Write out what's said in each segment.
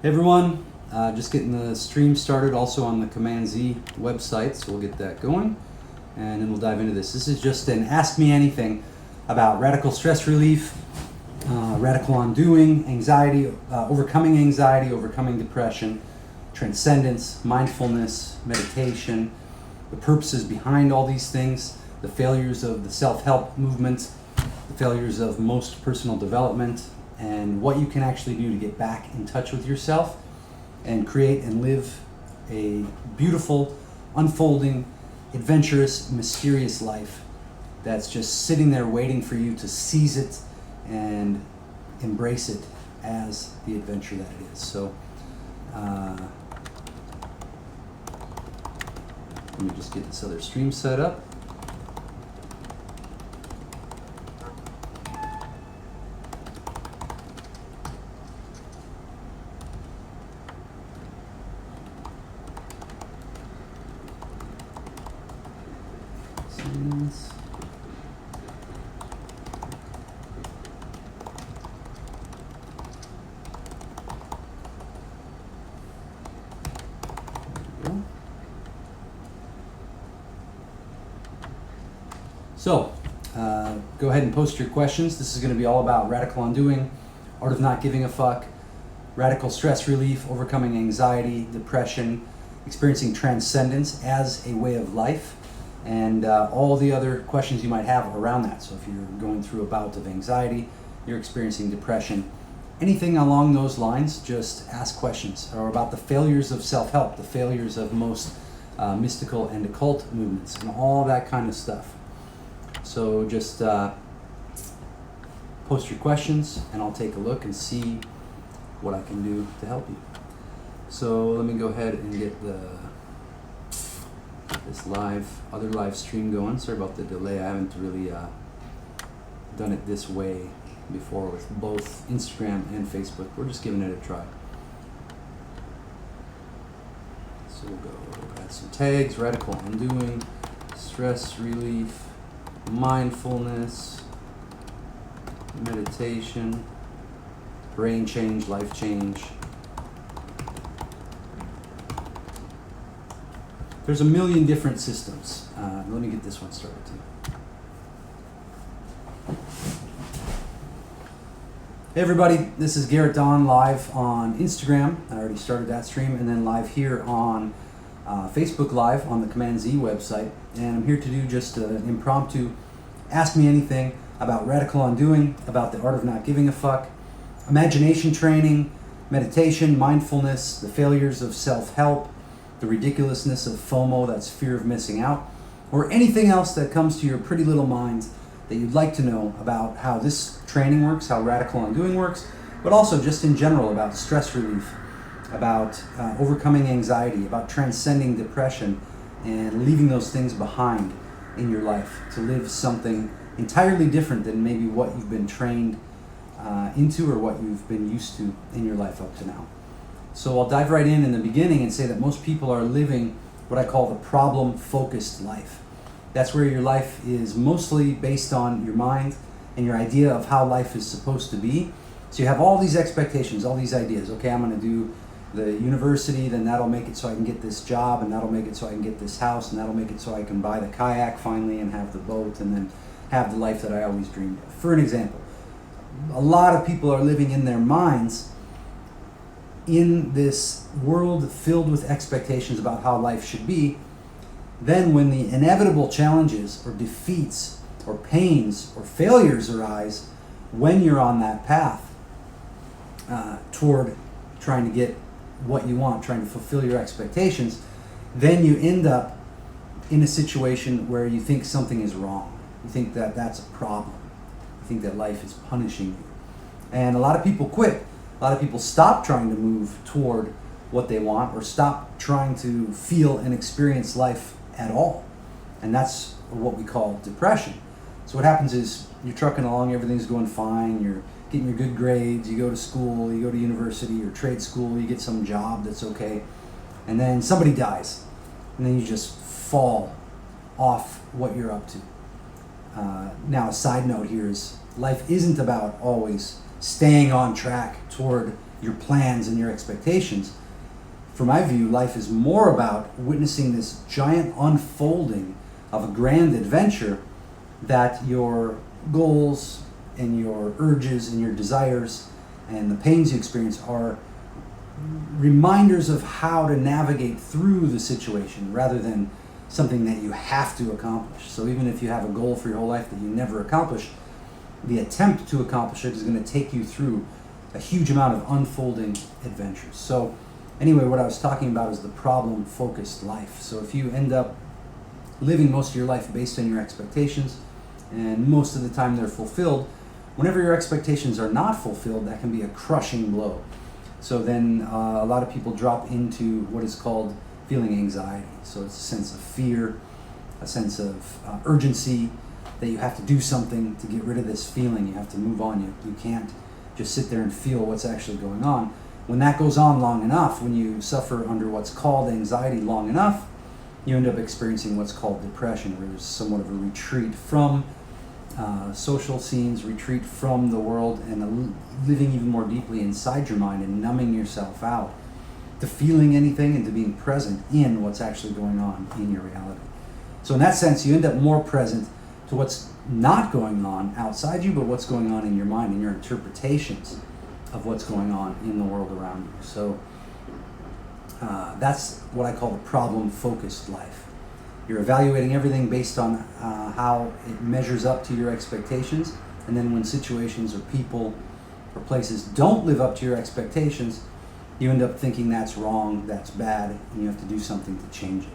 Hey everyone, just getting the stream started also on the Command Z website, so we'll get that going and then we'll dive into this. This is just an Ask Me Anything about radical stress relief, radical undoing, anxiety, overcoming depression, transcendence, mindfulness, meditation, the purposes behind all these things, the failures of the self-help movement, the failures of most personal development, and what you can actually do to get back in touch with yourself and create and live a beautiful, unfolding, adventurous, mysterious life that's just sitting there waiting for you to seize it and embrace it as the adventure that it is. So let me just get this other stream set up. So, go ahead and post your questions. This is going to be all about radical undoing, art of not giving a fuck, radical stress relief, overcoming anxiety, depression, experiencing transcendence as a way of life, and all the other questions you might have around that. So if you're going through a bout of anxiety, you're experiencing depression, anything along those lines, just ask questions, or about the failures of self-help, the failures of most mystical and occult movements, and all that kind of stuff. So just post your questions and I'll take a look and see what I can do to help you. So let me go ahead and get this other live stream going. Sorry about the delay. I haven't really done it this way before with both Instagram and Facebook. We're just giving it a try. So we'll go add some tags: radical undoing, stress relief, mindfulness, meditation, brain change, life change. There's a million different systems. Let me get this one started too. Hey everybody, this is Garrett Dawn live on Instagram. I already started that stream, and then live here on Facebook Live on the Command Z website. And I'm here to do just an impromptu Ask Me Anything about radical undoing, about the art of not giving a fuck, imagination training, meditation, mindfulness, the failures of self-help, the ridiculousness of FOMO, that's fear of missing out, or anything else that comes to your pretty little mind that you'd like to know about how this training works, how radical undoing works, but also just in general about stress relief, about overcoming anxiety, about transcending depression and leaving those things behind in your life to live something entirely different than maybe what you've been trained into or what you've been used to in your life up to now. So I'll dive right in the beginning and say that most people are living what I call the problem-focused life. That's where your life is mostly based on your mind and your idea of how life is supposed to be. So you have all these expectations, all these ideas. Okay, I'm going to do the university, then that'll make it so I can get this job, and that'll make it so I can get this house, and that'll make it so I can buy the kayak finally and have the boat and then have the life that I always dreamed of. For an example, a lot of people are living in their minds in this world filled with expectations about how life should be. Then when the inevitable challenges or defeats or pains or failures arise when you're on that path toward trying to get what you want, trying to fulfill your expectations, then you end up in a situation where you think something is wrong. You think that that's a problem. You think that life is punishing you. And a lot of people quit. A lot of people stop trying to move toward what they want or stop trying to feel and experience life at all. And that's what we call depression. So what happens is you're trucking along, everything's going fine, you're getting your good grades, you go to school, you go to university or trade school, you get some job that's okay, and then somebody dies, and then you just fall off what you're up to. Now a side note here is life isn't about always staying on track toward your plans and your expectations. From my view, life is more about witnessing this giant unfolding of a grand adventure, that your goals and your urges and your desires and the pains you experience are reminders of how to navigate through the situation rather than something that you have to accomplish. So even if you have a goal for your whole life that you never accomplish, the attempt to accomplish it is going to take you through a huge amount of unfolding adventures. So anyway, what I was talking about is the problem-focused life. So if you end up living most of your life based on your expectations, and most of the time they're fulfilled, whenever your expectations are not fulfilled, that can be a crushing blow. So then a lot of people drop into what is called feeling anxiety. So it's a sense of fear, a sense of urgency, that you have to do something to get rid of this feeling. You have to move on. You can't just sit there and feel what's actually going on. When that goes on long enough, when you suffer under what's called anxiety long enough, you end up experiencing what's called depression, where there's somewhat of a retreat from social scenes, retreat from the world, and living even more deeply inside your mind and numbing yourself out to feeling anything and to being present in what's actually going on in your reality. So in that sense, you end up more present to what's not going on outside you, but what's going on in your mind and your interpretations of what's going on in the world around you. So that's what I call the problem-focused life. You're evaluating everything based on how it measures up to your expectations, and then when situations or people or places don't live up to your expectations, you end up thinking that's wrong, that's bad, and you have to do something to change it.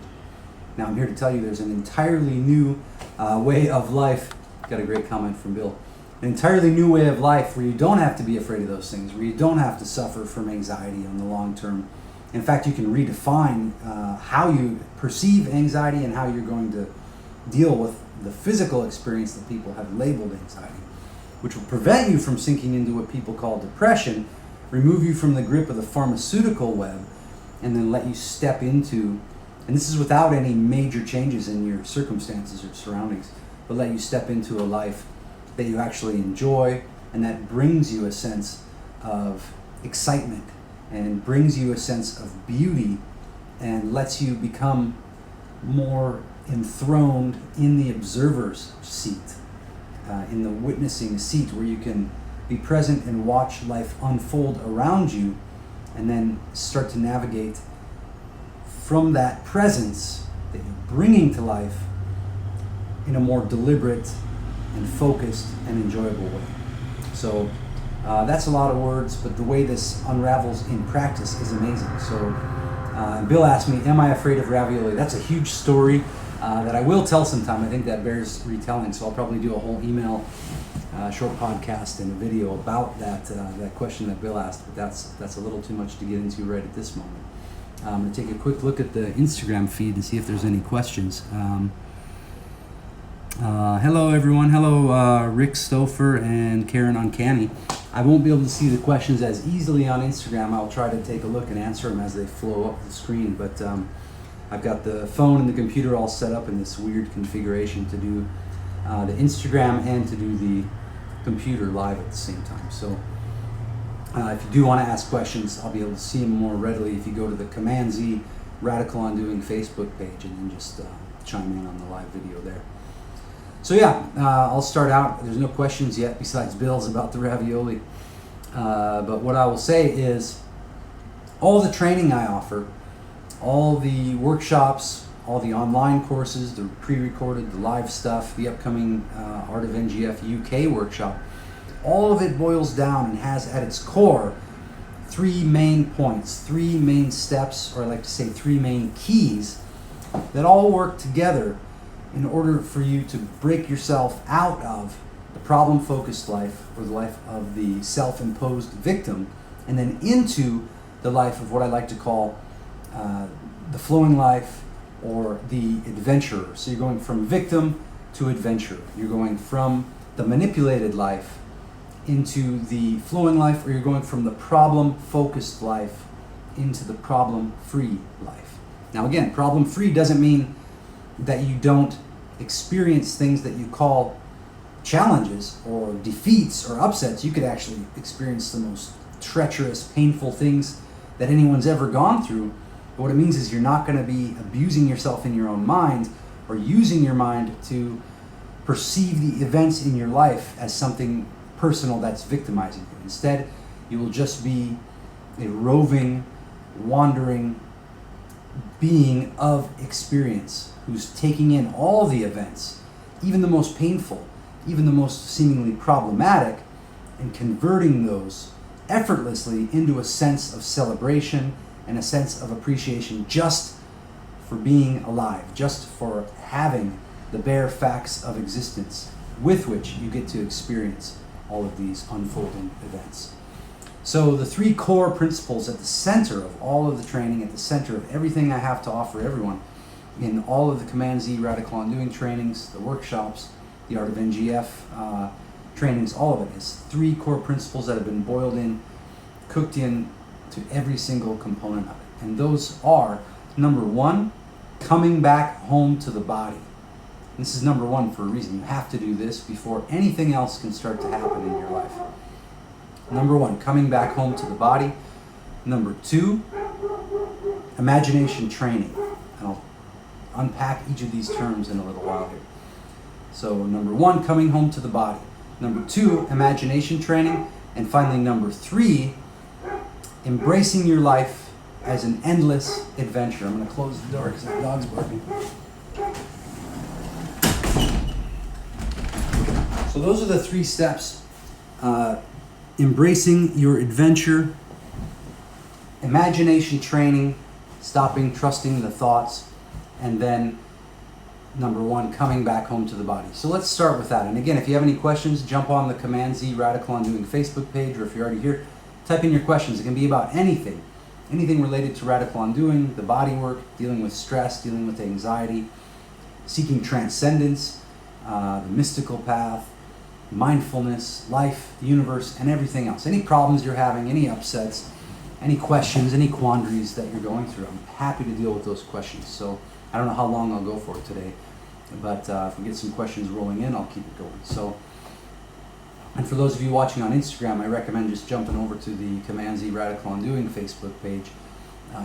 Now I'm here to tell you there's an entirely new way of life. Got a great comment from Bill. An entirely new way of life where you don't have to be afraid of those things, where you don't have to suffer from anxiety on the long term. In fact, you can redefine how you perceive anxiety and how you're going to deal with the physical experience that people have labeled anxiety, which will prevent you from sinking into what people call depression, remove you from the grip of the pharmaceutical web, and then let you step into, and this is without any major changes in your circumstances or surroundings, but let you step into a life that you actually enjoy and that brings you a sense of excitement and brings you a sense of beauty and lets you become more enthroned in the observer's seat, in the witnessing seat, where you can be present and watch life unfold around you and then start to navigate from that presence that you're bringing to life in a more deliberate and focused and enjoyable way. So that's a lot of words, but the way this unravels in practice is amazing. So Bill asked me, am I afraid of ravioli? That's a huge story that I will tell sometime. I think that bears retelling, so I'll probably do a whole email, short podcast and a video about that question that Bill asked, but that's a little too much to get into right at this moment. I'm going to take a quick look at the Instagram feed and see if there's any questions. Hello everyone. Hello Rick Stouffer and Karen Uncanny. I won't be able to see the questions as easily on Instagram. I'll try to take a look and answer them as they flow up the screen, but I've got the phone and the computer all set up in this weird configuration to do the Instagram and to do the computer live at the same time. So if you do want to ask questions, I'll be able to see them more readily if you go to the Command Z Radical Undoing Facebook page and then just chime in on the live video there. So yeah, I'll start out. There's no questions yet besides Bill's about the ravioli. But what I will say is all the training I offer, all the workshops, all the online courses, the pre-recorded, the live stuff, the upcoming Art of NGF UK workshop, all of it boils down and has at its core three main points, three main steps, or I like to say three main keys that all work together in order for you to break yourself out of the problem-focused life, or the life of the self-imposed victim, and then into the life of what I like to call the flowing life, or the adventurer. So you're going from victim to adventurer. You're going from the manipulated life into the flowing life, or you're going from the problem-focused life into the problem-free life. Now again, problem-free doesn't mean that you don't experience things that you call challenges or defeats or upsets. You could actually experience the most treacherous, painful things that anyone's ever gone through. But what it means is you're not going to be abusing yourself in your own mind or using your mind to perceive the events in your life as something personal that's victimizing you. Instead, you will just be a roving, wandering being of experience who's taking in all the events, even the most painful, even the most seemingly problematic, and converting those effortlessly into a sense of celebration and a sense of appreciation just for being alive, just for having the bare facts of existence with which you get to experience all of these unfolding events. So the three core principles at the center of all of the training, at the center of everything I have to offer everyone in all of the Command Z Radical Undoing trainings, the workshops, the Art of NGF trainings, all of it is three core principles that have been boiled in, cooked in to every single component of it. And those are, number one, coming back home to the body. And this is number one for a reason. You have to do this before anything else can start to happen in your life. Number one, coming back home to the body. Number two, imagination training. And I'll unpack each of these terms in a little while here. So number one, coming home to the body. Number two, imagination training. And finally, number three, embracing your life as an endless adventure. I'm going to close the door because the dog's barking. So those are the three steps. Embracing your adventure, imagination training, stopping, trusting the thoughts, and then number one, coming back home to the body. So let's start with that. And again, if you have any questions, jump on the Command Z Radical Undoing Facebook page, or if you're already here, type in your questions. It can be about anything related to Radical Undoing, the body work, dealing with stress, dealing with anxiety, seeking transcendence, the mystical path, mindfulness, life, the universe, and everything else. Any problems you're having, any upsets, any questions, any quandaries that you're going through, I'm happy to deal with those questions. So I don't know how long I'll go for today, but if we get some questions rolling in, I'll keep it going. So, and for those of you watching on Instagram, I recommend just jumping over to the Command Z Radical Undoing Facebook page,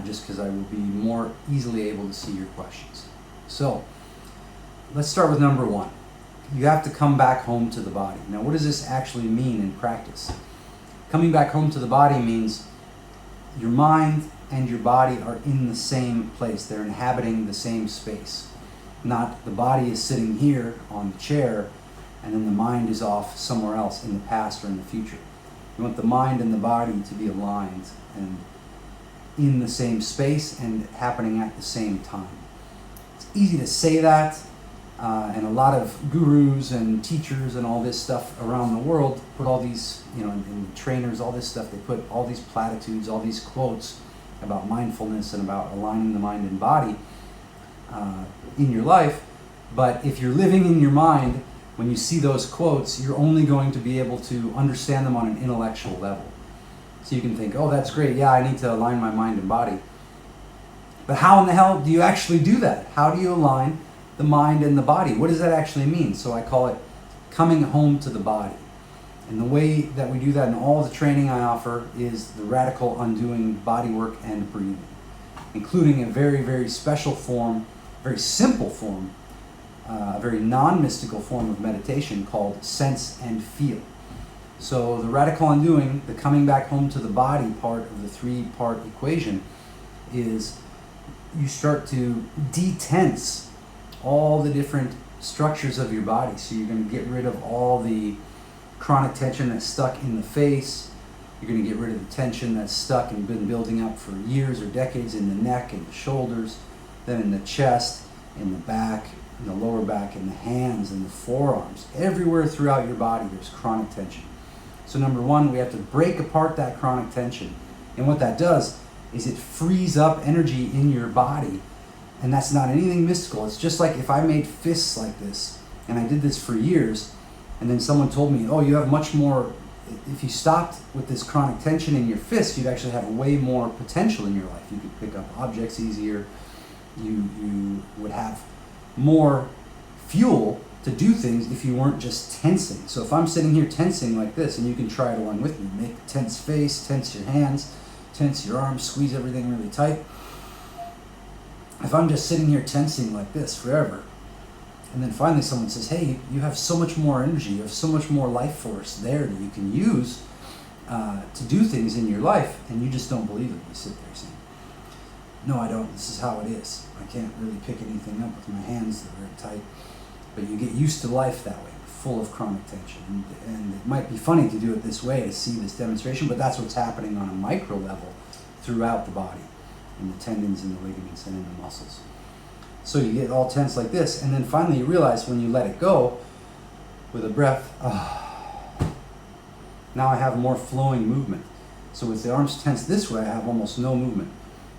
just because I will be more easily able to see your questions. So let's start with number one. You have to come back home to the body. Now, what does this actually mean in practice? Coming back home to the body means your mind and your body are in the same place. They're inhabiting the same space. Not the body is sitting here on the chair and then the mind is off somewhere else in the past or in the future. You want the mind and the body to be aligned and in the same space and happening at the same time. It's easy to say that. And a lot of gurus and teachers and all this stuff around the world put all these, and trainers, all this stuff, they put all these platitudes, all these quotes about mindfulness and about aligning the mind and body in your life. But if you're living in your mind, when you see those quotes, you're only going to be able to understand them on an intellectual level. So you can think, oh, that's great. Yeah, I need to align my mind and body. But how in the hell do you actually do that? How do you align the mind and the body? What does that actually mean? So I call it coming home to the body. And the way that we do that in all the training I offer is the Radical Undoing body work and breathing, including a very, very special form, very simple form, a very non-mystical form of meditation called sense and feel. So the Radical Undoing, the coming back home to the body part of the three-part equation, is you start to detense all the different structures of your body. So you're going to get rid of all the chronic tension that's stuck in the face. You're going to get rid of the tension that's stuck and been building up for years or decades in the neck and the shoulders, then in the chest, in the back, in the lower back, in the hands, and the forearms. Everywhere throughout your body there's chronic tension. So number one, we have to break apart that chronic tension. And what that does is it frees up energy in your body. And that's not anything mystical. It's just like if I made fists like this, and I did this for years, and then someone told me, oh, you have much more, if you stopped with this chronic tension in your fist, you'd actually have way more potential in your life. You could pick up objects easier. You would have more fuel to do things if you weren't just tensing. So if I'm sitting here tensing like this, and you can try it along with me, make a tense face, tense your hands, tense your arms, squeeze everything really tight. If I'm just sitting here tensing like this forever, and then finally someone says, hey, you have so much more energy, you have so much more life force there that you can use to do things in your life, and you just don't believe it. You sit there saying, no, I don't. This is how it is. I can't really pick anything up with my hands. They're very tight. But you get used to life that way, full of chronic tension. And it might be funny to do it this way, to see this demonstration, but that's what's happening on a micro level throughout the body, in the tendons and the ligaments and in the muscles. So you get all tense like this, and then finally you realize when you let it go, with a breath, now I have more flowing movement. So with the arms tense this way, I have almost no movement.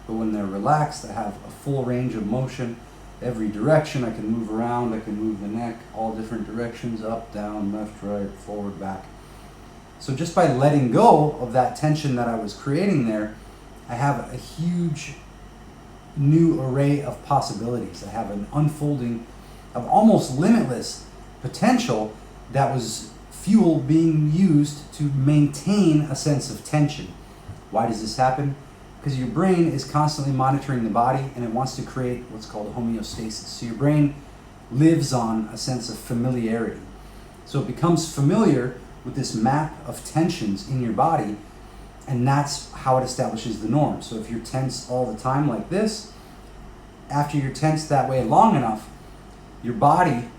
But when they're relaxed, I have a full range of motion, every direction. I can move around, I can move the neck, all different directions, up, down, left, right, forward, back. So just by letting go of that tension that I was creating there, I have a huge new array of possibilities. I have an unfolding of almost limitless potential that was fuel being used to maintain a sense of tension. Why does this happen? Because your brain is constantly monitoring the body, and it wants to create what's called homeostasis. So your brain lives on a sense of familiarity. So it becomes familiar with this map of tensions in your body, and that's how it establishes the norm. So if you're tense all the time like this, after you're tense that way long enough, your brain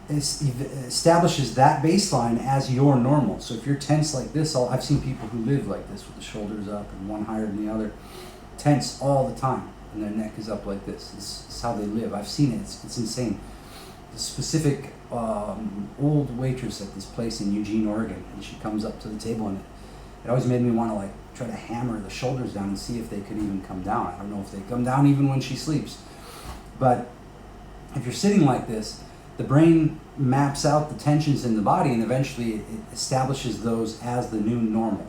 establishes that baseline as your normal. So if you're tense like this, I've seen people who live like this with the shoulders up and one higher than the other, tense all the time, and their neck is up like this. This is how they live. I've seen it. It's insane. The specific old waitress at this place in Eugene, Oregon, and she comes up to the table, and it always made me want to try to hammer the shoulders down and see if they could even come down. I don't know if they come down even when she sleeps. But if you're sitting like this, the brain maps out the tensions in the body, and eventually it establishes those as the new normal.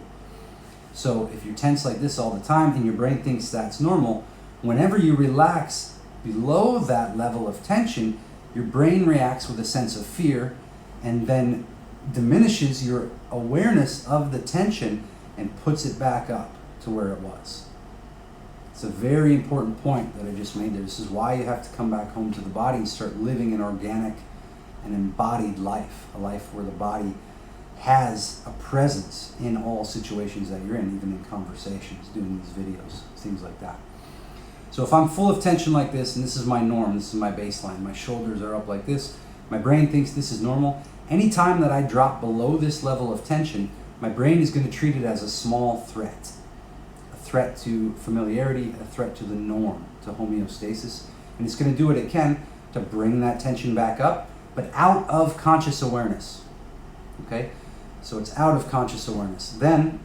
So if you're tense like this all the time and your brain thinks that's normal, whenever you relax below that level of tension, your brain reacts with a sense of fear and then diminishes your awareness of the tension and puts it back up to where it was. It's a very important point that I just made there. This is why you have to come back home to the body and start living an organic and embodied life, a life where the body has a presence in all situations that you're in, even in conversations, doing these videos, things like that. So if I'm full of tension like this, and this is my norm, this is my baseline, my shoulders are up like this, my brain thinks this is normal. Anytime that I drop below this level of tension, my brain is going to treat it as a small threat. A threat to familiarity, a threat to the norm, to homeostasis. And it's going to do what it can to bring that tension back up, but out of conscious awareness. Okay? So it's out of conscious awareness. Then,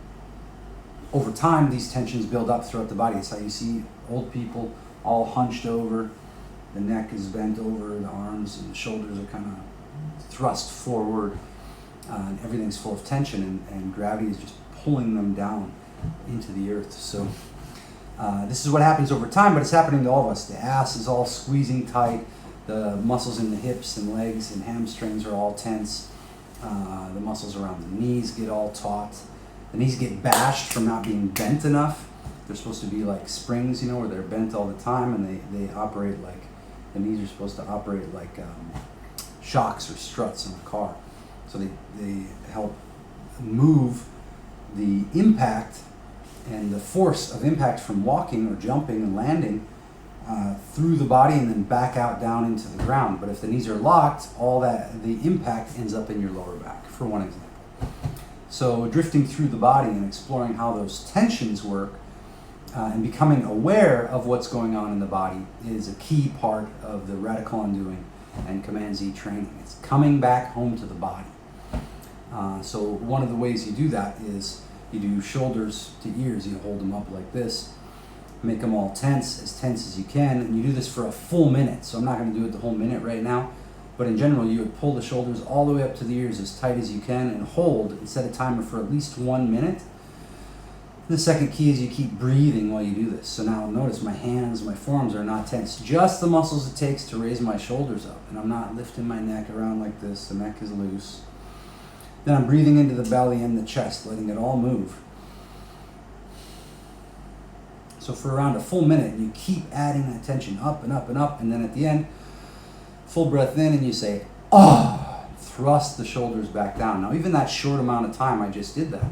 over time, these tensions build up throughout the body. It's how you see old people all hunched over, the neck is bent over, the arms and the shoulders are kind of thrust forward, and everything's full of tension, and gravity is just pulling them down into the earth. So this is what happens over time, but it's happening to all of us. The ass is all squeezing tight, the muscles in the hips and legs and hamstrings are all tense, the muscles around the knees get all taut. The knees get bashed from not being bent enough. They're supposed to be like springs, where they're bent all the time, and they operate like, the knees are supposed to operate like shocks or struts in a car. So they help move the impact and the force of impact from walking or jumping and landing through the body and then back out down into the ground. But if the knees are locked, all that, the impact ends up in your lower back, for one example. So drifting through the body and exploring how those tensions work and becoming aware of what's going on in the body is a key part of the Radical Undoing and Command Z training. It's coming back home to the body. So one of the ways you do that is you do shoulders to ears. You hold them up like this, make them all tense as you can, and you do this for a full minute. So I'm not going to do it the whole minute right now, but in general you would pull the shoulders all the way up to the ears as tight as you can and hold and set a timer for at least 1 minute. The second key is you keep breathing while you do this. So now notice my hands, my forearms are not tense. Just the muscles it takes to raise my shoulders up. And I'm not lifting my neck around like this. The neck is loose. Then I'm breathing into the belly and the chest, letting it all move. So for around a full minute, you keep adding that tension up and up and up. And then at the end, full breath in and you say, oh, thrust the shoulders back down. Now even that short amount of time I just did that,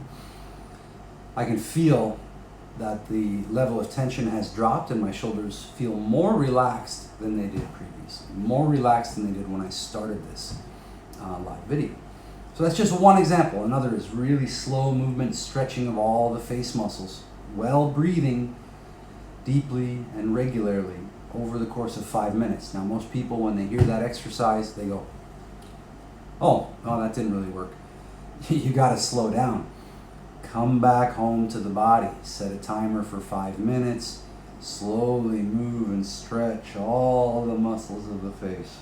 I can feel that the level of tension has dropped and my shoulders feel more relaxed than they did previously. More relaxed than they did when I started this live video. So that's just one example. Another is really slow movement, stretching of all the face muscles, while breathing deeply and regularly over the course of 5 minutes. Now most people, when they hear that exercise, they go, oh, that didn't really work. You gotta slow down. Come back home to the body. Set a timer for 5 minutes. Slowly move and stretch all the muscles of the face.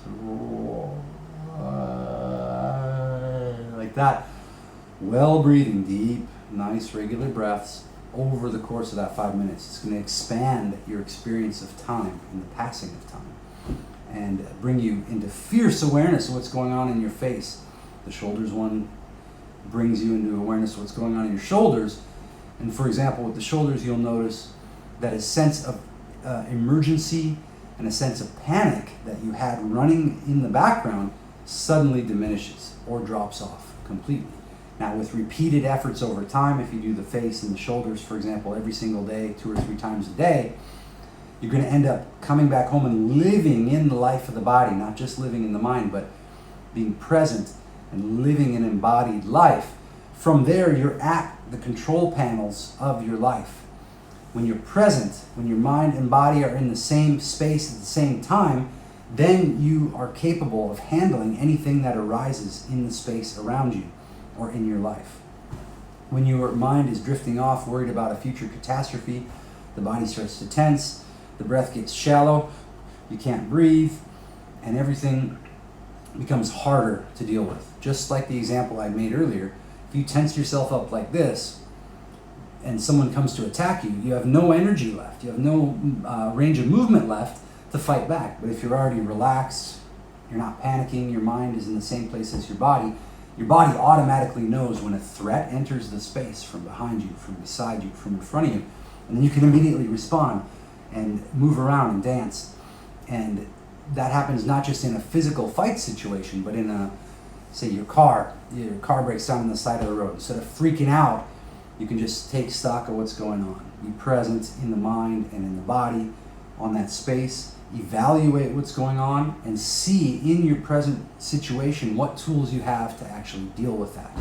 Like that. Well breathing deep, nice regular breaths over the course of that 5 minutes. It's going to expand your experience of time and the passing of time and bring you into fierce awareness of what's going on in your face. The shoulders one brings you into awareness of what's going on in your shoulders. And for example, with the shoulders, you'll notice that a sense of emergency and a sense of panic that you had running in the background suddenly diminishes or drops off completely. Now with repeated efforts over time, if you do the face and the shoulders, for example, every single day, 2 or 3 times a day, you're going to end up coming back home and living in the life of the body, not just living in the mind, but being present and living an embodied life. From there, you're at the control panels of your life. When you're present, when your mind and body are in the same space at the same time, then you are capable of handling anything that arises in the space around you or in your life. When your mind is drifting off, worried about a future catastrophe, the body starts to tense, the breath gets shallow, you can't breathe, and everything becomes harder to deal with. Just like the example I made earlier, if you tense yourself up like this and someone comes to attack you, you have no energy left, you have no range of movement left to fight back. But if you're already relaxed, you're not panicking, your mind is in the same place as your body automatically knows when a threat enters the space from behind you, from beside you, from in front of you, and then you can immediately respond and move around and dance. And that happens not just in a physical fight situation, but in a, say your car breaks down on the side of the road. Instead of freaking out, you can just take stock of what's going on. Be present in the mind and in the body on that space. Evaluate what's going on and see in your present situation what tools you have to actually deal with that.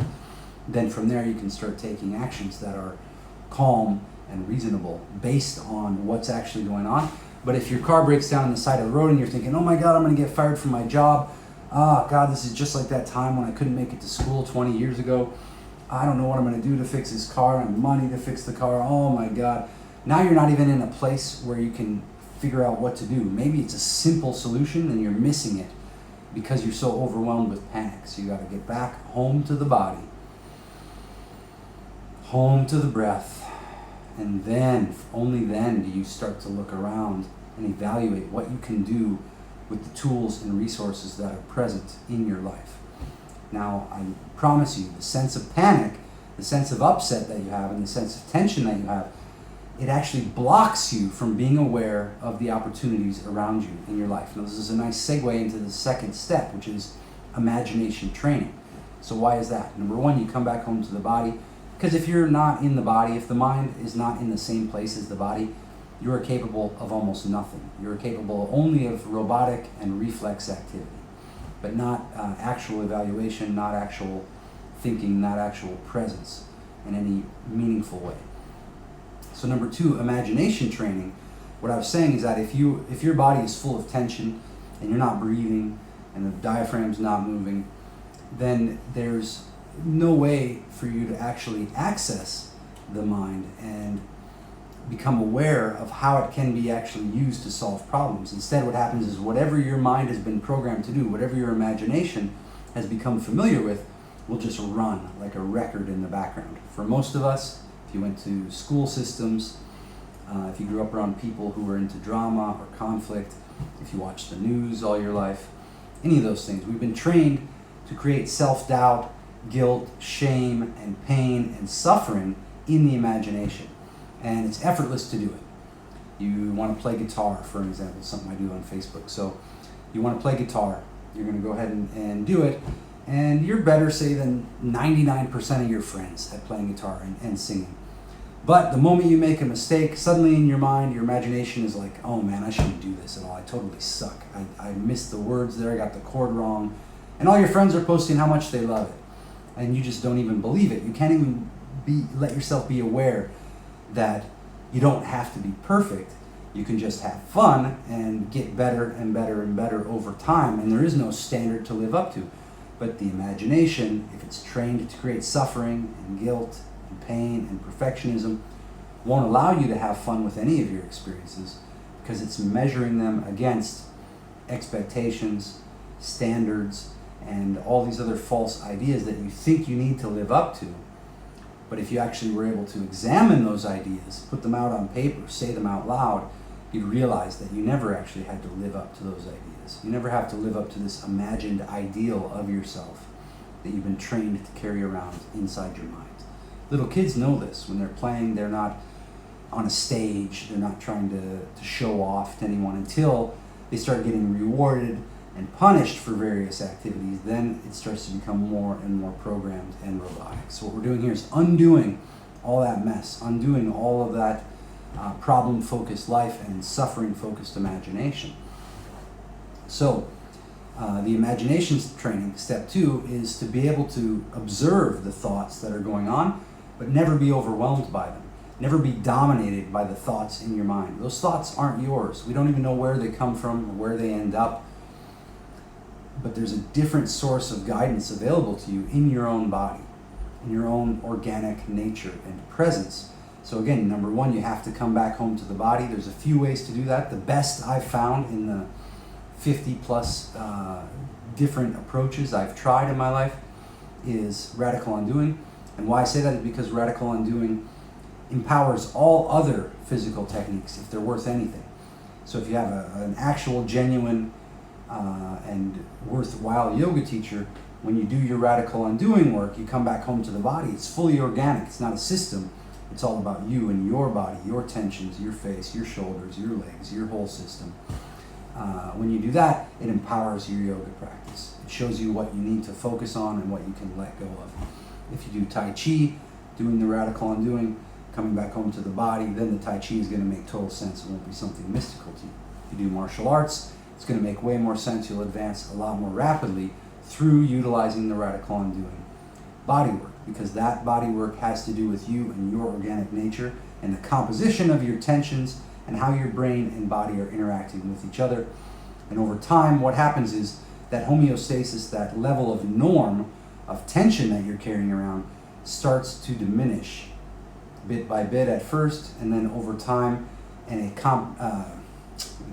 Then from there you can start taking actions that are calm and reasonable based on what's actually going on. But if your car breaks down on the side of the road and you're thinking, oh my God, I'm going to get fired from my job. Oh God, this is just like that time when I couldn't make it to school 20 years ago. I don't know what I'm going to do to fix this car. I have money to fix the car. Oh my God. Now you're not even in a place where you can figure out what to do. Maybe it's a simple solution and you're missing it because you're so overwhelmed with panic. So you got to get back home to the body, home to the breath, and then, only then, do you start to look around and evaluate what you can do with the tools and resources that are present in your life. Now, I promise you, the sense of panic, the sense of upset that you have, and the sense of tension that you have, it actually blocks you from being aware of the opportunities around you in your life. Now, this is a nice segue into the second step, which is imagination training. So why is that? Number one, you come back home to the body, because if you're not in the body, if the mind is not in the same place as the body, you are capable of almost nothing. You're capable only of robotic and reflex activity, but not actual evaluation, not actual thinking, not actual presence in any meaningful way. So number two, imagination training. What I was saying is that if your body is full of tension and you're not breathing and the diaphragm's not moving, then there's no way for you to actually access the mind and become aware of how it can be actually used to solve problems. Instead, what happens is whatever your mind has been programmed to do, whatever your imagination has become familiar with, will just run like a record in the background. For most of us, if if you went to school systems, if you grew up around people who were into drama or conflict, if you watched the news all your life, any of those things. We've been trained to create self-doubt, guilt, shame, and pain and suffering in the imagination. And it's effortless to do it. You want to play guitar, for example, something I do on Facebook. So you want to play guitar, you're going to go ahead and do it, and you're better, say, than 99% of your friends at playing guitar and singing. But the moment you make a mistake, suddenly in your mind, your imagination is like, oh man, I shouldn't do this at all. I totally suck. I missed the words there, I got the chord wrong. And all your friends are posting how much they love it. And you just don't even believe it. You can't even let yourself be aware that you don't have to be perfect. You can just have fun and get better and better and better over time. And there is no standard to live up to. But the imagination, if it's trained to create suffering and guilt and pain and perfectionism, won't allow you to have fun with any of your experiences because it's measuring them against expectations, standards, and all these other false ideas that you think you need to live up to. But if you actually were able to examine those ideas, put them out on paper, say them out loud, you'd realize that you never actually had to live up to those ideas. You never have to live up to this imagined ideal of yourself that you've been trained to carry around inside your mind. Little kids know this. When they're playing, they're not on a stage, they're not trying to show off to anyone until they start getting rewarded and punished for various activities. Then it starts to become more and more programmed and robotic. So what we're doing here is undoing all that mess, undoing all of that problem-focused life and suffering-focused imagination. So the imagination training, step 2, is to be able to observe the thoughts that are going on, but never be overwhelmed by them. Never be dominated by the thoughts in your mind. Those thoughts aren't yours. We don't even know where they come from or where they end up. But there's a different source of guidance available to you in your own body, in your own organic nature and presence. So again, number 1, you have to come back home to the body. There's a few ways to do that. The best I've found in the 50 plus different approaches I've tried in my life is radical undoing. And why I say that is because radical undoing empowers all other physical techniques if they're worth anything. So if you have an actual, genuine, and worthwhile yoga teacher, when you do your radical undoing work, you come back home to the body. It's fully organic. It's not a system. It's all about you and your body, your tensions, your face, your shoulders, your legs, your whole system. When you do that, it empowers your yoga practice. It shows you what you need to focus on and what you can let go of. If you do Tai Chi, doing the radical undoing, coming back home to the body, then the Tai Chi is going to make total sense. It won't be something mystical to you. If you do martial arts, it's going to make way more sense. You'll advance a lot more rapidly through utilizing the radical undoing body work, because that body work has to do with you and your organic nature and the composition of your tensions and how your brain and body are interacting with each other. And over time, what happens is that homeostasis, that level of norm of tension that you're carrying around, starts to diminish bit by bit at first, and then over time in a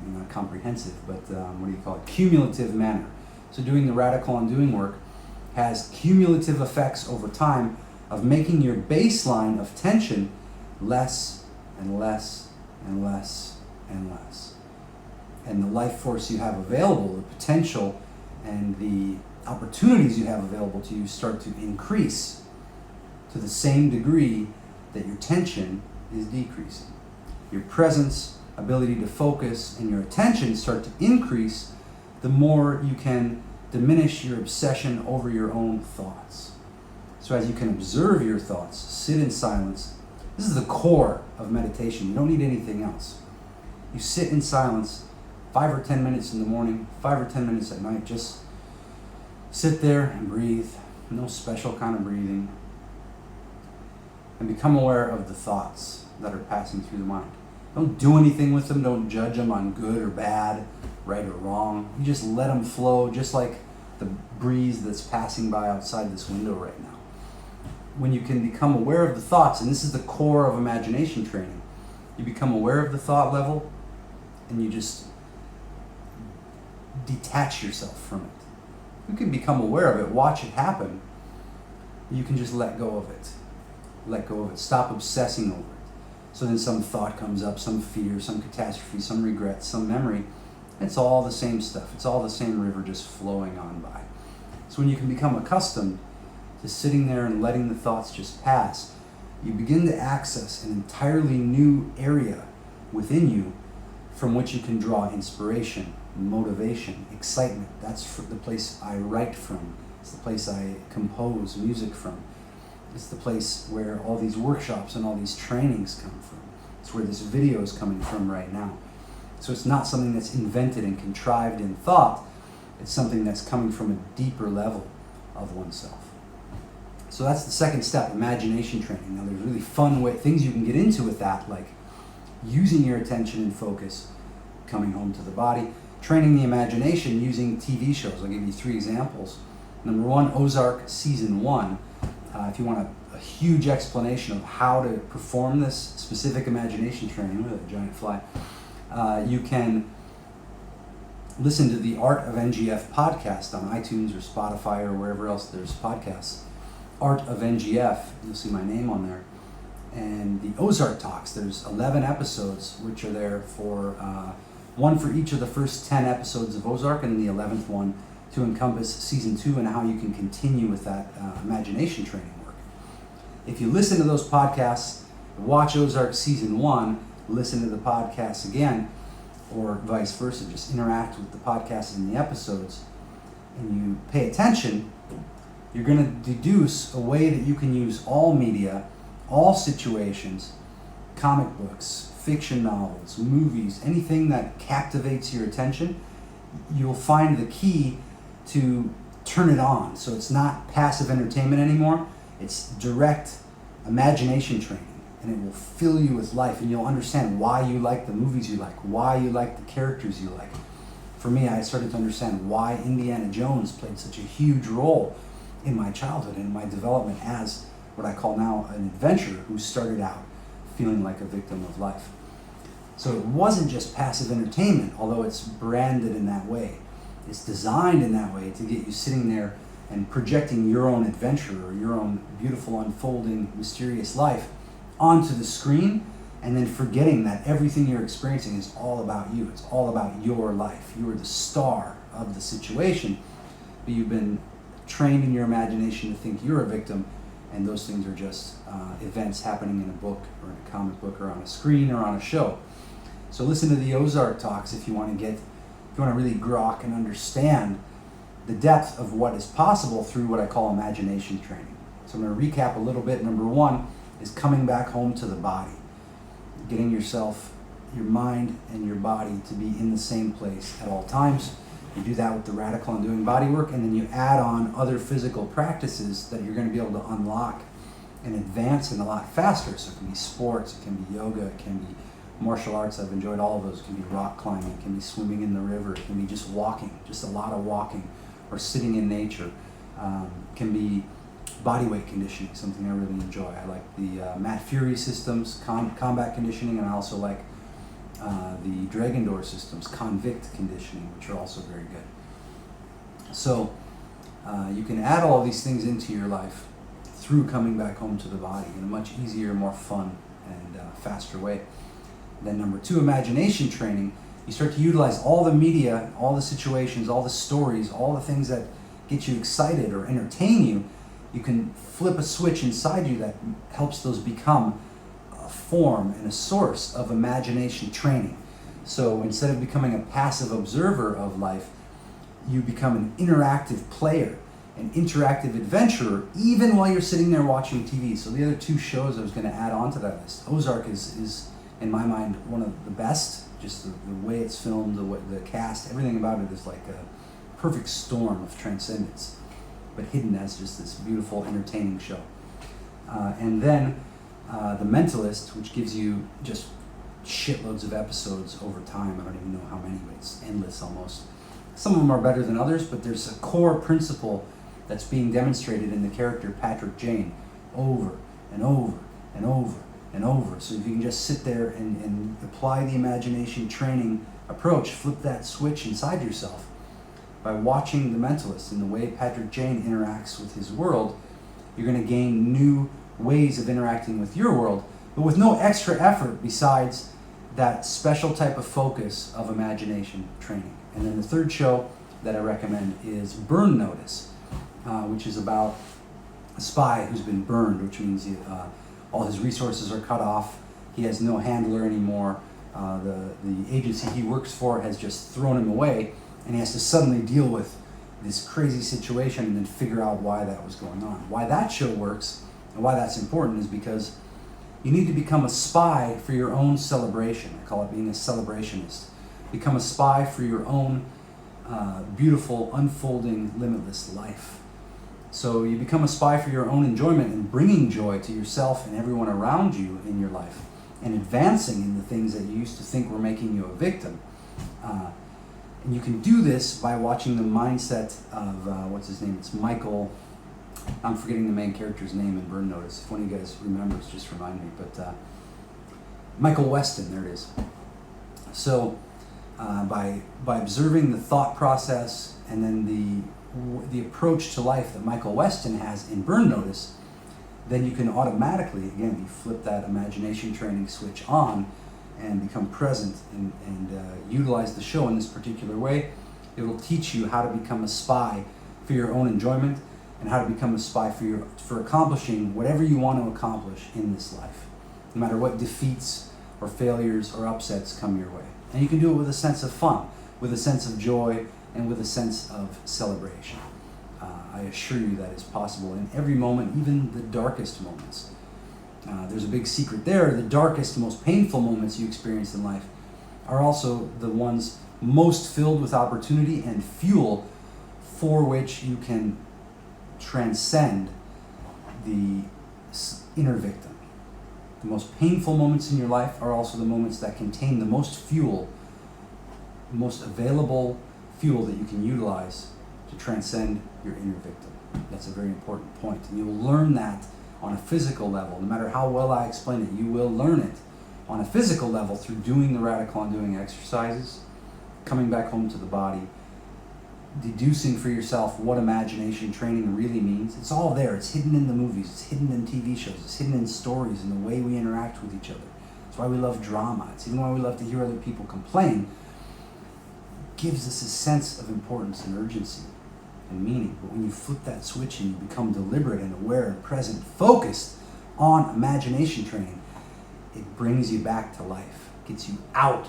not comprehensive, but cumulative manner. So doing the radical undoing work has cumulative effects over time of making your baseline of tension less and less and less and less. And the life force you have available, the potential and the opportunities you have available to you start to increase to the same degree that your tension is decreasing. Your presence, ability to focus, and your attention start to increase the more you can diminish your obsession over your own thoughts. So as you can observe your thoughts, sit in silence. This is the core of meditation. You don't need anything else. You sit in silence 5 or 10 minutes in the morning, 5 or 10 minutes at night. Just sit there and breathe. No special kind of breathing. And become aware of the thoughts that are passing through the mind. Don't do anything with them. Don't judge them on good or bad, right or wrong. You just let them flow, just like the breeze that's passing by outside this window right now. When you can become aware of the thoughts, and this is the core of imagination training, you become aware of the thought level and you just detach yourself from it. You can become aware of it, watch it happen. You can just let go of it. let go of it. Stop obsessing over it. So then some thought comes up, some fear, some catastrophe, some regret, some memory. It's all the same stuff. It's all the same river just flowing on by. So when you can become accustomed to sitting there and letting the thoughts just pass, you begin to access an entirely new area within you from which you can draw inspiration, motivation, excitement. That's the place I write from. It's the place I compose music from. It's the place where all these workshops and all these trainings come from. It's where this video is coming from right now. So it's not something that's invented and contrived in thought. It's something that's coming from a deeper level of oneself. So that's the second step, imagination training. Now there's really fun things you can get into with that, like using your attention and focus, coming home to the body, training the imagination using TV shows. I'll give you 3 examples. Number 1, Ozark Season 1. If you want a huge explanation of how to perform this specific imagination training with a giant fly, you can listen to the Art of NGF podcast on iTunes or Spotify or wherever else there's podcasts. Art of NGF, you'll see my name on there. And the Ozark Talks, there's 11 episodes which are there for, one for each of the first 10 episodes of Ozark, and the 11th one to encompass Season 2 and how you can continue with that imagination training work. If you listen to those podcasts, watch Ozark Season 1, listen to the podcasts again, or vice versa, just interact with the podcasts and the episodes, and you pay attention, you're going to deduce a way that you can use all media, all situations, comic books, fiction novels, movies, anything that captivates your attention. You'll find the key to turn it on. So it's not passive entertainment anymore. It's direct imagination training, and it will fill you with life, and you'll understand why you like the movies you like, why you like the characters you like. For me, I started to understand why Indiana Jones played such a huge role in my childhood and in my development as what I call now an adventurer who started out feeling like a victim of life. So it wasn't just passive entertainment, although it's branded in that way. It's designed in that way to get you sitting there and projecting your own adventure or your own beautiful, unfolding, mysterious life onto the screen, and then forgetting that everything you're experiencing is all about you. It's all about your life. You are the star of the situation, but you've been trained in your imagination to think you're a victim, and those things are just events happening in a book or in a comic book or on a screen or on a show. So listen to the Ozark Talks if you want to really grok and understand the depth of what is possible through what I call imagination training. So I'm going to recap a little bit. Number 1 is coming back home to the body, getting yourself, your mind, and your body to be in the same place at all times. You do that with the Radical Undoing Body work, and then you add on other physical practices that you're going to be able to unlock and advance in a lot faster. So it can be sports, it can be yoga, it can be martial arts. I've enjoyed all of those. It can be rock climbing, it can be swimming in the river, it can be just walking, just a lot of walking, or sitting in nature. It can be bodyweight conditioning, something I really enjoy. I like the Matt Fury systems, combat conditioning, and I also like the Dragon Door systems, convict conditioning, which are also very good. So you can add all of these things into your life through coming back home to the body in a much easier, more fun, and faster way. Then number 2, imagination training. You start to utilize all the media, all the situations, all the stories, all the things that get you excited or entertain you. You can flip a switch inside you that helps those become a form and a source of imagination training. So instead of becoming a passive observer of life, you become an interactive player, an interactive adventurer, even while you're sitting there watching TV. So the other 2 shows I was going to add on to that list. Ozark is in my mind one of the best. Just the way it's filmed, the cast, everything about it is like a perfect storm of transcendence, but hidden as just this beautiful, entertaining show. And then The Mentalist, which gives you just shitloads of episodes over time. I don't even know how many, but it's endless almost. Some of them are better than others, but there's a core principle that's being demonstrated in the character Patrick Jane over and over and over and over. So if you can just sit there and apply the imagination training approach, flip that switch inside yourself by watching The Mentalist and the way Patrick Jane interacts with his world, you're going to gain new ways of interacting with your world, but with no extra effort besides that special type of focus of imagination training. And then the third show that I recommend is Burn Notice, which is about a spy who's been burned, which means all his resources are cut off. He has no handler anymore. The agency he works for has just thrown him away, and he has to suddenly deal with this crazy situation and then figure out why that was going on. Why that show works and why that's important is because you need to become a spy for your own celebration. I call it being a celebrationist. Become a spy for your own beautiful, unfolding, limitless life. So you become a spy for your own enjoyment and bringing joy to yourself and everyone around you in your life, and advancing in the things that you used to think were making you a victim. And you can do this by watching the mindset of, what's his name? It's Michael, I'm forgetting the main character's name in Burn Notice. If one of you guys remembers, just remind me. But Michael Weston, there it is. So by observing the thought process and then the approach to life that Michael Weston has in Burn Notice, then you can automatically, again, you flip that imagination training switch on and become present and utilize the show in this particular way. It will teach you how to become a spy for your own enjoyment and how to become a spy for accomplishing whatever you want to accomplish in this life, no matter what defeats or failures or upsets come your way. And you can do it with a sense of fun, with a sense of joy, and with a sense of celebration. I assure you that is possible in every moment, even the darkest moments. There's a big secret there. The darkest, most painful moments you experience in life are also the ones most filled with opportunity and fuel for which you can transcend the inner victim. The most painful moments in your life are also the moments that contain the most fuel, the most available fuel that you can utilize to transcend your inner victim. That's a very important point. And you'll learn that on a physical level. No matter how well I explain it, you will learn it on a physical level through doing the radical undoing exercises, coming back home to the body, deducing for yourself what imagination training really means. It's all there. It's hidden in the movies. It's hidden in TV shows. It's hidden in stories and the way we interact with each other. It's why we love drama. It's even why we love to hear other people complain. It gives us a sense of importance and urgency and meaning. But when you flip that switch and you become deliberate and aware and present, focused on imagination training, it brings you back to life. It gets you out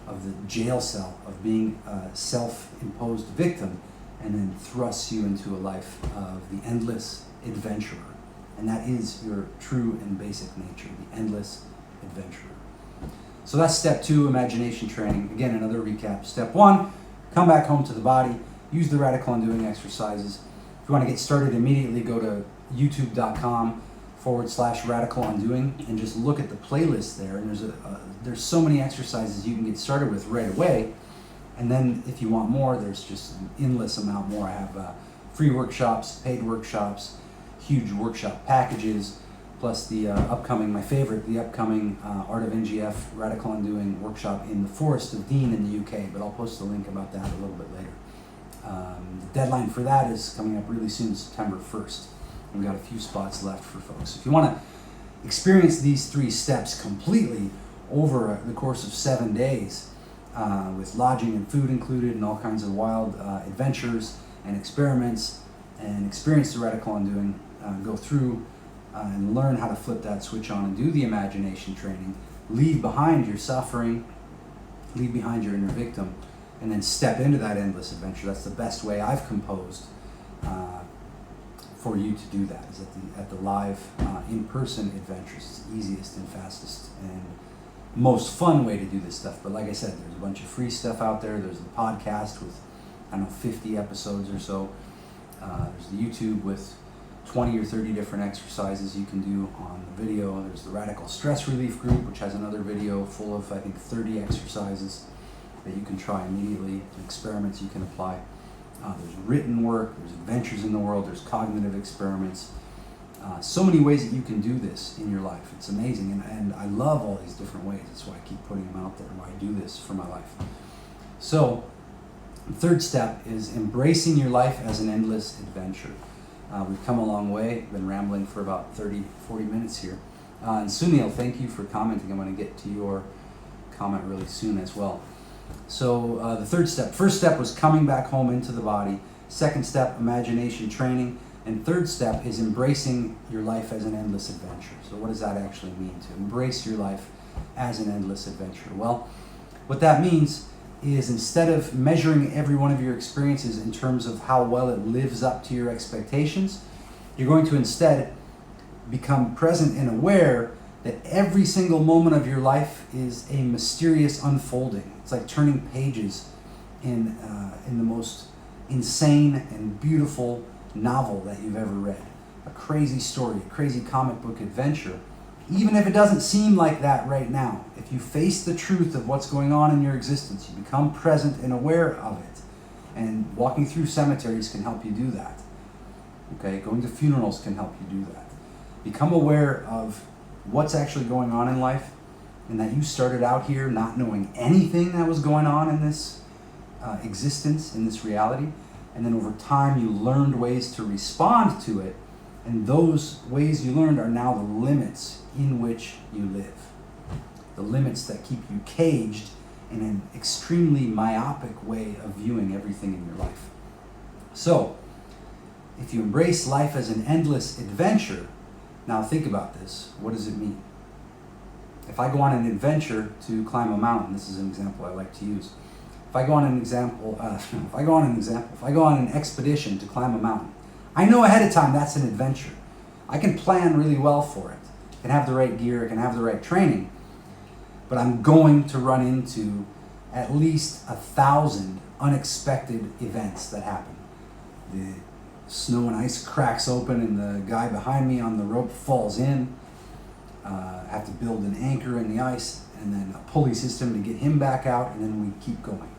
of the jail cell of being a self-imposed victim, and then thrusts you into a life of the endless adventurer. And that is your true and basic nature, the endless adventurer. So that's step 2, imagination training. Again, another recap. Step 1, come back home to the body, use the radical undoing exercises. If you want to get started immediately, go to youtube.com/radical undoing and just look at the playlist there. And there's so many exercises you can get started with right away. And then if you want more, there's just an endless amount more. I have free workshops, paid workshops, huge workshop packages, plus the upcoming Art of NGF Radical Undoing workshop in the Forest of Dean in the UK. But I'll post a link about that a little bit later. The deadline for that is coming up really soon, September 1st. We've got a few spots left for folks. If you want to experience these 3 steps completely over the course of 7 days, with lodging and food included and all kinds of wild adventures and experiments, and experience the radical undoing, go through and learn how to flip that switch on and do the imagination training, leave behind your suffering, leave behind your inner victim, and then step into that endless adventure. That's the best way I've composed for you to do that, is at the live in-person adventures. It's the easiest and fastest and most fun way to do this stuff. But like I said, there's a bunch of free stuff out there. There's the podcast with, 50 episodes or so. There's the YouTube with 20 or 30 different exercises you can do on the video. There's the Radical Stress Relief Group, which has another video full of, 30 exercises that you can try immediately, experiments you can apply. There's written work, there's adventures in the world, there's cognitive experiments. So many ways that you can do this in your life. It's amazing, and I love all these different ways. That's why I keep putting them out there, why I do this for my life. So, the third step is embracing your life as an endless adventure. We've come a long way. Been rambling for about 30, 40 minutes here. And Sunil, thank you for commenting. I'm going to get to your comment really soon as well. So the third step. First step was coming back home into the body. Second step, imagination training. And third step is embracing your life as an endless adventure. So what does that actually mean, to embrace your life as an endless adventure? Well, what that means is, instead of measuring every one of your experiences in terms of how well it lives up to your expectations, you're going to instead become present and aware that every single moment of your life is a mysterious unfolding. It's like turning pages in the most insane and beautiful novel that you've ever read. A crazy story, a crazy comic book adventure. Even if it doesn't seem like that right now, if you face the truth of what's going on in your existence, you become present and aware of it. And walking through cemeteries can help you do that. Okay, going to funerals can help you do that. Become aware of what's actually going on in life, and that you started out here not knowing anything that was going on in this existence, in this reality. And then over time you learned ways to respond to it, and those ways you learned are now the limits in which you live. The limits that keep you caged in an extremely myopic way of viewing everything in your life. So, if you embrace life as an endless adventure, now think about this. What does it mean? If I go on an adventure to climb a mountain, this is an example I like to use. If I go on an expedition to climb a mountain, I know ahead of time that's an adventure. I can plan really well for it. I can have the right gear, I can have the right training, but I'm going to run into at least 1,000 unexpected events that happen. The snow and ice cracks open and the guy behind me on the rope falls in. I have to build an anchor in the ice and then a pulley system to get him back out, and then we keep going.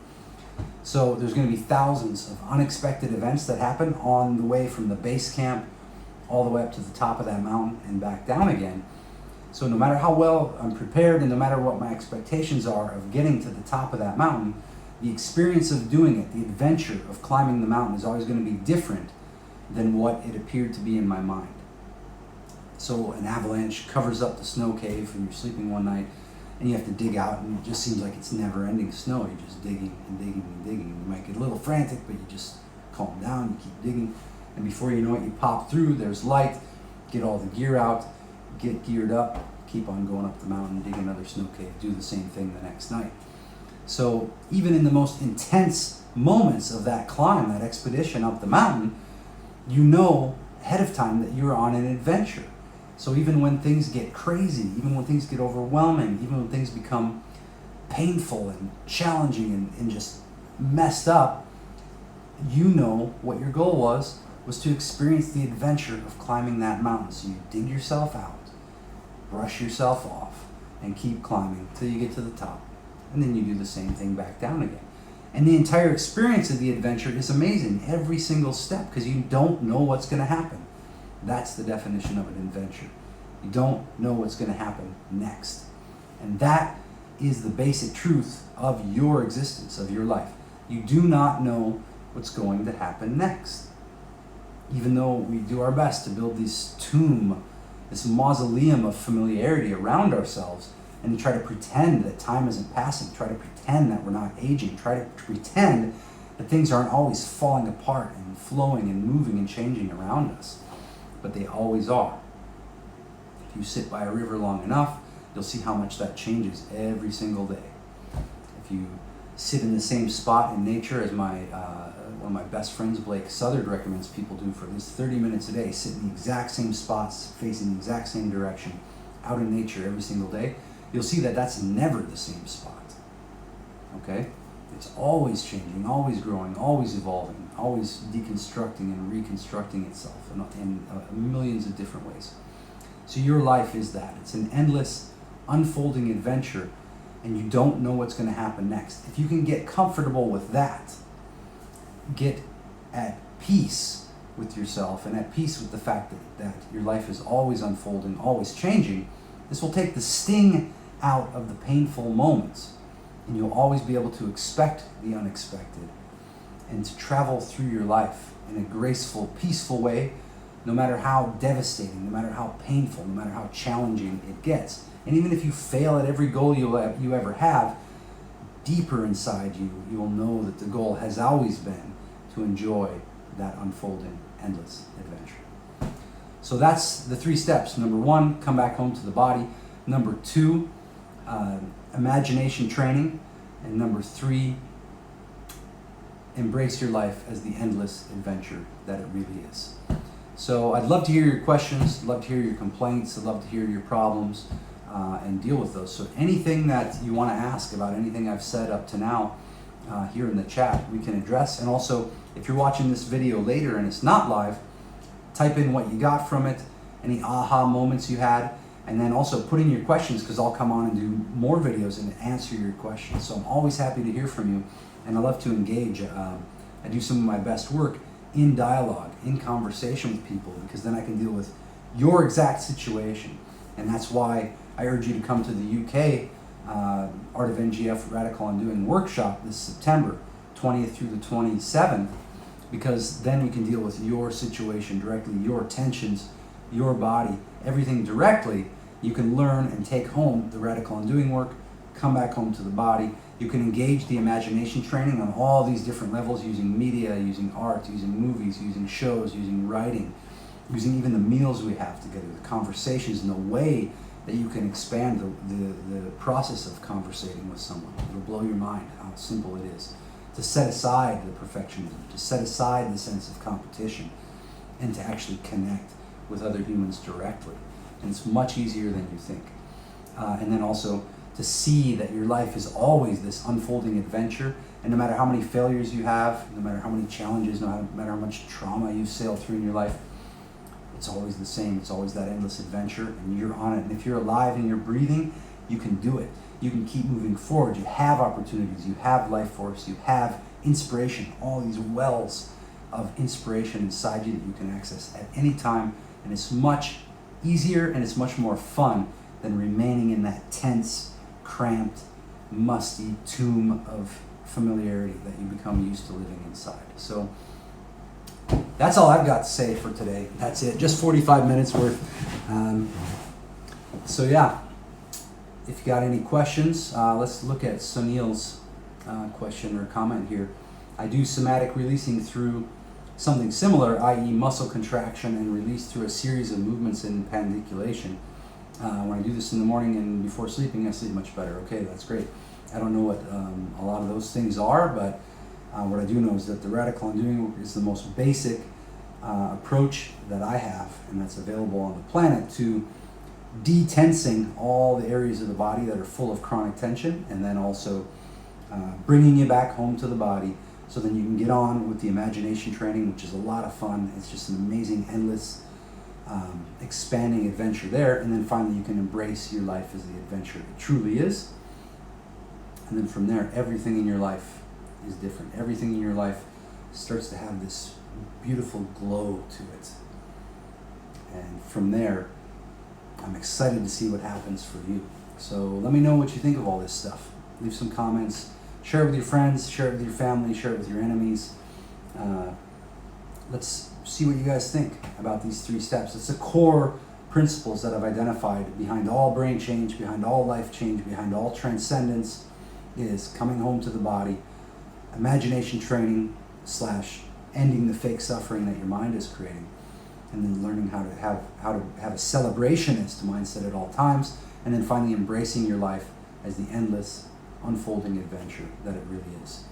So there's going to be thousands of unexpected events that happen on the way from the base camp all the way up to the top of that mountain and back down again. So no matter how well I'm prepared and no matter what my expectations are of getting to the top of that mountain, the experience of doing it, the adventure of climbing the mountain, is always going to be different than what it appeared to be in my mind. So an avalanche covers up the snow cave and you're sleeping one night and you have to dig out, and it just seems like it's never-ending snow. You're just digging and digging and digging. You might get a little frantic, but you just calm down, you keep digging, and before you know it, you pop through, there's light, get all the gear out, get geared up, keep on going up the mountain, dig another snow cave, do the same thing the next night. So even in the most intense moments of that climb, that expedition up the mountain, you know ahead of time that you're on an adventure. So even when things get crazy, even when things get overwhelming, even when things become painful and challenging and just messed up, you know what your goal was to experience the adventure of climbing that mountain. So you dig yourself out, brush yourself off, and keep climbing until you get to the top. And then you do the same thing back down again. And the entire experience of the adventure is amazing, every single step, because you don't know what's going to happen. That's the definition of an adventure. You don't know what's going to happen next. And that is the basic truth of your existence, of your life. You do not know what's going to happen next. Even though we do our best to build this tomb, this mausoleum of familiarity around ourselves, and to try to pretend that time isn't passing, try to pretend that we're not aging, try to pretend that things aren't always falling apart and flowing and moving and changing around us. But they always are. If you sit by a river long enough, you'll see how much that changes every single day. If you sit in the same spot in nature, as one of my best friends, Blake Southard, recommends people do for at least 30 minutes a day, sit in the exact same spots, facing the exact same direction, out in nature every single day, you'll see that that's never the same spot. Okay? It's always changing, always growing, always evolving, always deconstructing and reconstructing itself in millions of different ways. So your life is that. It's an endless, unfolding adventure, and you don't know what's going to happen next. If you can get comfortable with that, get at peace with yourself and at peace with the fact that your life is always unfolding, always changing, this will take the sting out of the painful moments. And you'll always be able to expect the unexpected and to travel through your life in a graceful, peaceful way no matter how devastating, no matter how painful, no matter how challenging it gets. And even if you fail at every goal you ever have, deeper inside you, you will know that the goal has always been to enjoy that unfolding, endless adventure. So that's the 3 steps. Number 1, come back home to the body. Number 2, imagination training. And number 3, embrace your life as the endless adventure that it really is. So I'd love to hear your questions, I'd love to hear your complaints, I'd love to hear your problems, and deal with those. So anything that you want to ask about anything I've said up to now here in the chat, we can address. And also, if you're watching this video later and it's not live, type in what you got from it, any aha moments you had, and then also put in your questions, because I'll come on and do more videos and answer your questions. So I'm always happy to hear from you, and I love to engage. I do some of my best work in dialogue, in conversation with people, because then I can deal with your exact situation. And that's why I urge you to come to the UK Art of NGF Radical Undoing workshop this September 20th through the 27th, because then we can deal with your situation directly, your tensions, your body, everything directly. You can learn and take home the Radical Undoing work, come back home to the body. You can engage the imagination training on all these different levels, using media, using art, using movies, using shows, using writing, using even the meals we have together, the conversations, and the way that you can expand the process of conversating with someone. It'll blow your mind how simple it is to set aside the perfectionism, to set aside the sense of competition, and to actually connect with other humans directly. And it's much easier than you think. And then also to see that your life is always this unfolding adventure, and no matter how many failures you have, no matter how many challenges, no matter how much trauma you've sailed through in your life, it's always the same. It's always that endless adventure, and you're on it. And if you're alive and you're breathing, you can do it. You can keep moving forward. You have opportunities. You have life force. You have inspiration. All these wells of inspiration inside you that you can access at any time, and it's much easier and it's much more fun than remaining in that tense, cramped, musty tomb of familiarity that you become used to living inside. So that's all I've got to say for today. That's it. Just 45 minutes worth. So yeah, if you got any questions, let's look at Sunil's question or comment here. I do somatic releasing through something similar, i.e. muscle contraction and release through a series of movements in pandiculation. When I do this in the morning and before sleeping, I sleep much better. Okay, that's great. I don't know what a lot of those things are, but what I do know is that the Radical Undoing is the most basic approach that I have, and that's available on the planet, to detensing all the areas of the body that are full of chronic tension, and then also bringing you back home to the body, so then you can get on with the imagination training, which is a lot of fun. It's just an amazing, endless, expanding adventure there. And then finally you can embrace your life as the adventure it truly is. And then from there, everything in your life is different. Everything in your life starts to have this beautiful glow to it. And from there, I'm excited to see what happens for you. So let me know what you think of all this stuff. Leave some comments. Share it with your friends, share it with your family, share it with your enemies. Let's see what you guys think about these 3 steps. It's the core principles that I've identified behind all brain change, behind all life change, behind all transcendence, is coming home to the body, imagination training / ending the fake suffering that your mind is creating, and then learning how to have a celebrationist mindset at all times, and then finally embracing your life as the endless, unfolding adventure that it really is.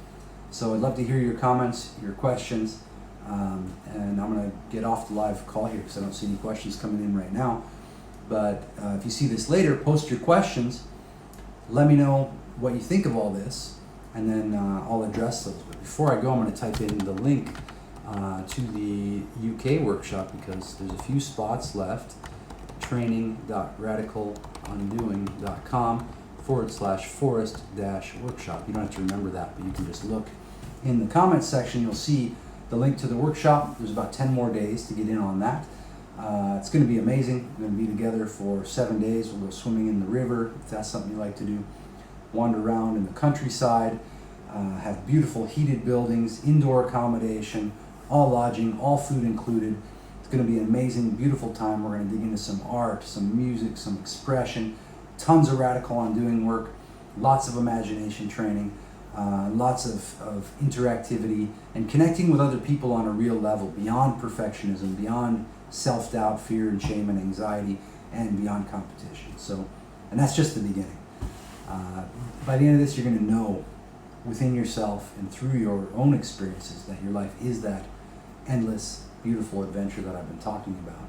So I'd love to hear your comments, your questions, and I'm going to get off the live call here because I don't see any questions coming in right now. But if you see this later, post your questions. Let me know what you think of all this, and then I'll address those. But before I go, I'm going to type in the link to the UK workshop, because there's a few spots left. training.radicalundoing.com/forest-workshop. You don't have to remember that, but you can just look in the comments section. You'll see the link to the workshop. There's about 10 more days to get in on that. It's going to be amazing. We're going to be together for 7 days. We'll go swimming in the river, if that's something you like to do. Wander around in the countryside, have beautiful heated buildings, indoor accommodation, all lodging, all food included. It's going to be an amazing, beautiful time. We're going to dig into some art, some music, some expression, tons of radical undoing work, lots of imagination training, lots of interactivity, and connecting with other people on a real level, beyond perfectionism, beyond self-doubt, fear and shame and anxiety, and beyond competition. So, and that's just the beginning. By the end of this, you're going to know within yourself and through your own experiences that your life is that endless, beautiful adventure that I've been talking about.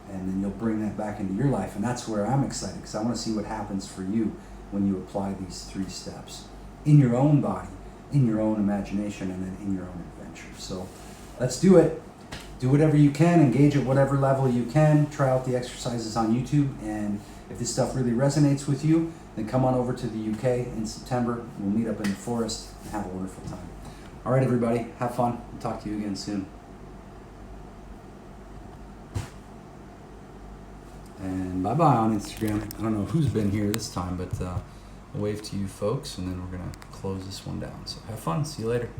And then you'll bring that back into your life, and that's where I'm excited, because I want to see what happens for you when you apply these 3 steps in your own body, in your own imagination, and then in your own adventure. So let's do it. Do whatever you can, engage at whatever level you can, try out the exercises on YouTube, and if this stuff really resonates with you, then come on over to the UK in September. We'll meet up in the forest and have a wonderful time. All right, everybody, have fun. We'll talk to you again soon. And bye-bye on Instagram. I don't know who's been here this time, but I'll wave to you folks, and then we're going to close this one down. So have fun. See you later.